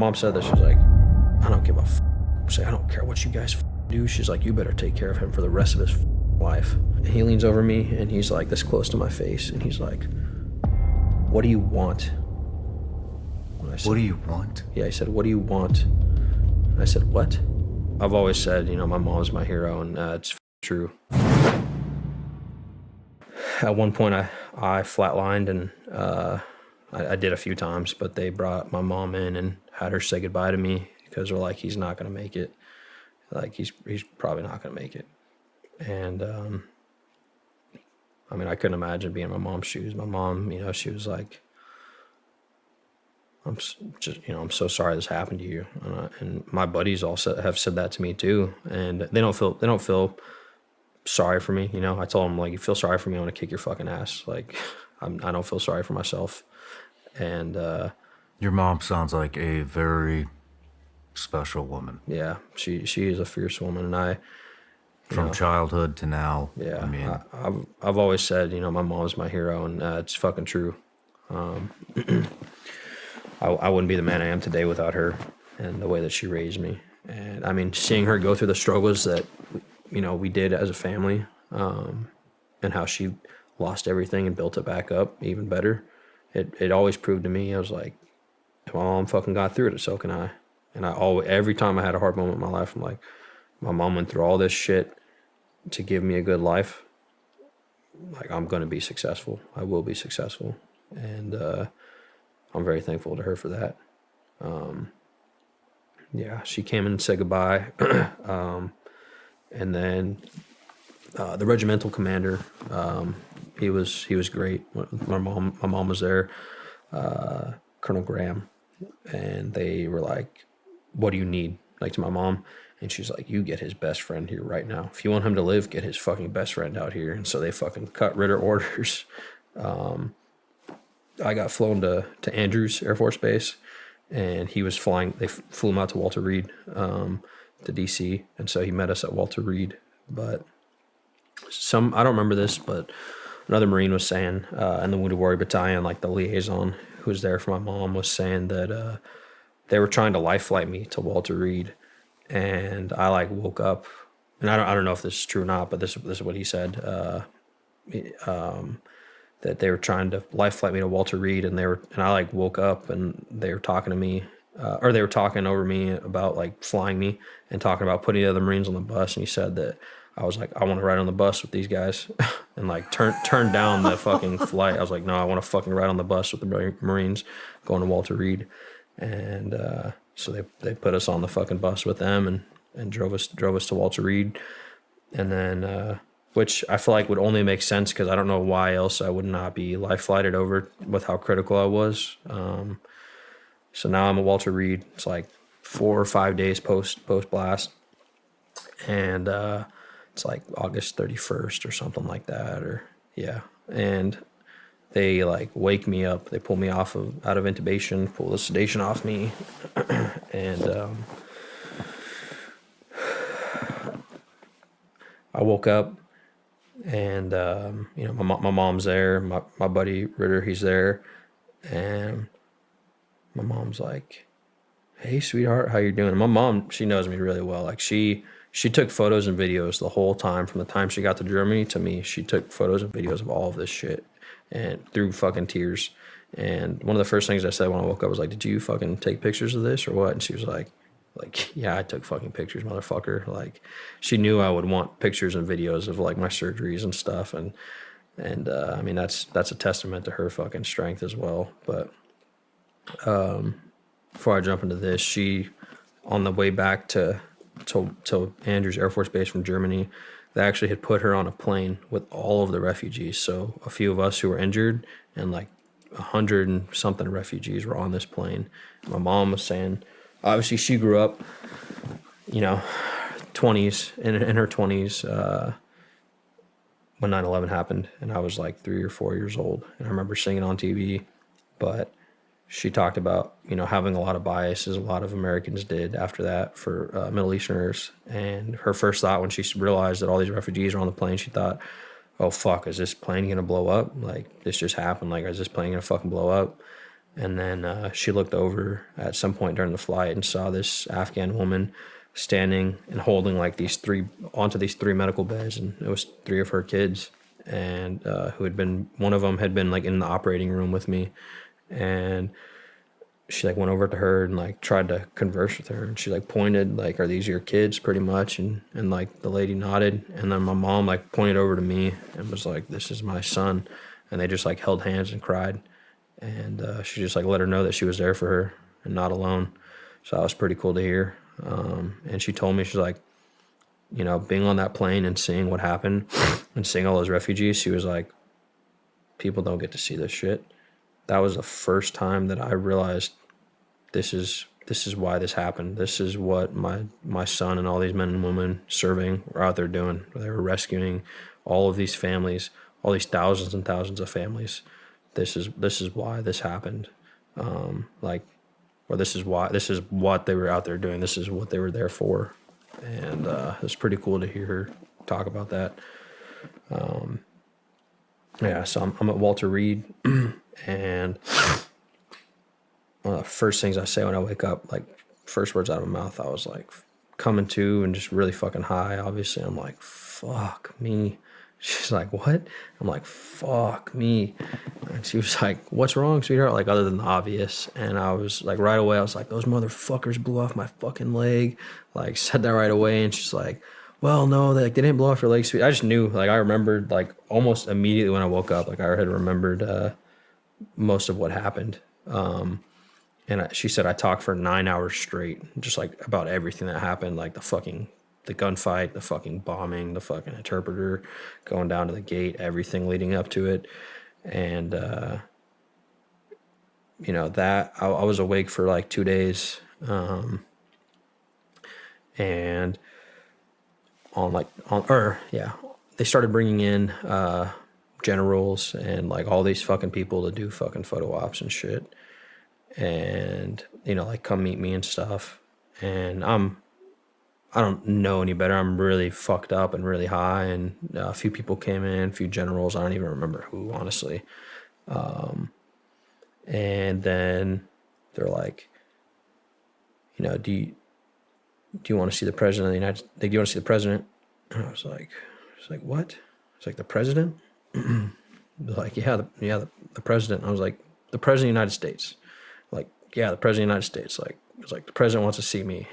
mom said that. She's like, I don't give a say, I don't care what you guys do. She's like, you better take care of him for the rest of his life. And he leans over me and he's like this close to my face and he's like, what do you want? And I said, what do you want? Yeah, he said, what do you want? And I said, what? I've always said, you know, my mom's my hero, and it's true. At one point, I flatlined, and I did a few times, but they brought my mom in and had her say goodbye to me because they're like, he's not going to make it. Like, he's probably not going to make it. And, I mean, I couldn't imagine being in my mom's shoes. My mom, you know, she was like, I'm so sorry this happened to you. And my buddies all have said that to me too. And they don't feel sorry for me. You know, I told them, like, you feel sorry for me, I want to kick your fucking ass. Like, I don't feel sorry for myself. And, your mom sounds like a very special woman. Yeah, she is a fierce woman. And from childhood to now. Yeah. I mean, I've always said, you know, my mom's my hero, and it's fucking true. I wouldn't be the man I am today without her and the way that she raised me. And I mean, seeing her go through the struggles that, you know, we did as a family, and how she lost everything and built it back up even better. It always proved to me, I was like, if my mom fucking got through it, so can I. And every time I had a hard moment in my life, I'm like, my mom went through all this shit to give me a good life. Like, I'm going to be successful. I will be successful. And, I'm very thankful to her for that. Yeah, she came in and said goodbye. And then the regimental commander, he was great. My mom was there, Colonel Graham, and they were like, what do you need? Like, to my mom. And she's like, you get his best friend here right now. If you want him to live, get his fucking best friend out here. And so they fucking cut Ritter orders. I got flown to Andrews Air Force Base, and he was flying. They flew him out to Walter Reed, to DC, and so he met us at Walter Reed. But I don't remember this, but another Marine was saying, in the Wounded Warrior Battalion, like the liaison who was there for my mom was saying that they were trying to life flight me to Walter Reed, and I like woke up, and I don't know if this is true or not, but this is what he said. That they were trying to life flight me to Walter Reed, and I like woke up and they were talking to me, or they were talking over me about like flying me and talking about putting the other Marines on the bus. And he said that I was like, I want to ride on the bus with these guys, and like turned down the fucking flight. I was like, no, I want to fucking ride on the bus with the Marines going to Walter Reed. And so they put us on the fucking bus with them and drove us to Walter Reed. And then, which I feel like would only make sense because I don't know why else I would not be life flighted over with how critical I was. So now I'm at Walter Reed. It's like 4 or 5 days post blast, and it's like August 31st or something like that, or yeah. And they like wake me up. They pull me out of intubation, pull the sedation off me, and I woke up. And, you know, my mom's there, my buddy Ritter, he's there. And my mom's like, hey, sweetheart, how you doing? And my mom, she knows me really well. Like, she took photos and videos the whole time from the time she got to Germany to me. She took photos and videos of all of this shit, and through fucking tears. And one of the first things I said when I woke up was like, did you fucking take pictures of this or what? And she was like, yeah, I took fucking pictures, motherfucker. Like, she knew I would want pictures and videos of like my surgeries and stuff. And I mean, that's a testament to her fucking strength as well. But before I jump into this, she, on the way back to Andrews Air Force Base from Germany, they actually had put her on a plane with all of the refugees. So a few of us who were injured and like 100 and something refugees were on this plane. My mom was saying, obviously, she grew up, you know, 20s, in her 20s, when 9/11 happened, and I was like 3 or 4 years old, and I remember seeing it on TV. But she talked about, you know, having a lot of biases, a lot of Americans did after that for Middle Easterners. And her first thought when she realized that all these refugees were on the plane, she thought, oh, fuck, is this plane going to blow up? Like, this just happened. Like, is this plane going to fucking blow up? And then she looked over at some point during the flight and saw this Afghan woman standing and holding like these three medical beds, and it was three of her kids, and who had been one of them had been like in the operating room with me, and she like went over to her and like tried to converse with her, and she like pointed like, "Are these your kids?" pretty much, and like the lady nodded, and then my mom like pointed over to me and was like, "This is my son," and they just like held hands and cried, and she just like let her know that she was there for her and not alone. So that was pretty cool to hear. And she told me, she's like, being on that plane and seeing what happened and seeing all those refugees, she was like, people don't get to see this shit. That was the first time that I realized this is why this happened. This is what my son and all these men and women serving were out there doing. They were rescuing all of these families, all these thousands and thousands of families. This is why this happened. Like, or this is what they were out there doing. This is what they were there for, and it's pretty cool to hear her talk about that. Yeah, so I'm at Walter Reed, and one of the first things I say when I wake up, like first words out of my mouth, I was like coming to and just really fucking high. Obviously, I'm like, fuck me. She's like, what? I'm like, fuck me. And she was like, what's wrong, sweetheart? Like, other than the obvious. And I was like, right away, I was like, those motherfuckers blew off my fucking leg. Like, said that right away. And she's like, well, no, they didn't blow off your leg, sweet. I just knew, like, I remembered, like, almost immediately when I woke up, like, I had remembered most of what happened. And she said I talked for 9 hours straight, just like about everything that happened, like the gunfight, the fucking bombing, the fucking interpreter going down to the gate, everything leading up to it. And, that I was awake for like 2 days. And they started bringing in generals and like all these fucking people to do fucking photo ops and shit. And like come meet me and stuff, and I don't know any better. I'm really fucked up and really high, and a few people came in, a few generals, I don't even remember who, honestly. And then they're like, do you want to see the president of the United States? Do you want to see the president? And I was like, what? It's like, the president? They're like, yeah, the president. I was like, the president of the United States. Like, yeah, the president of the United States. Like, it was like, the president wants to see me.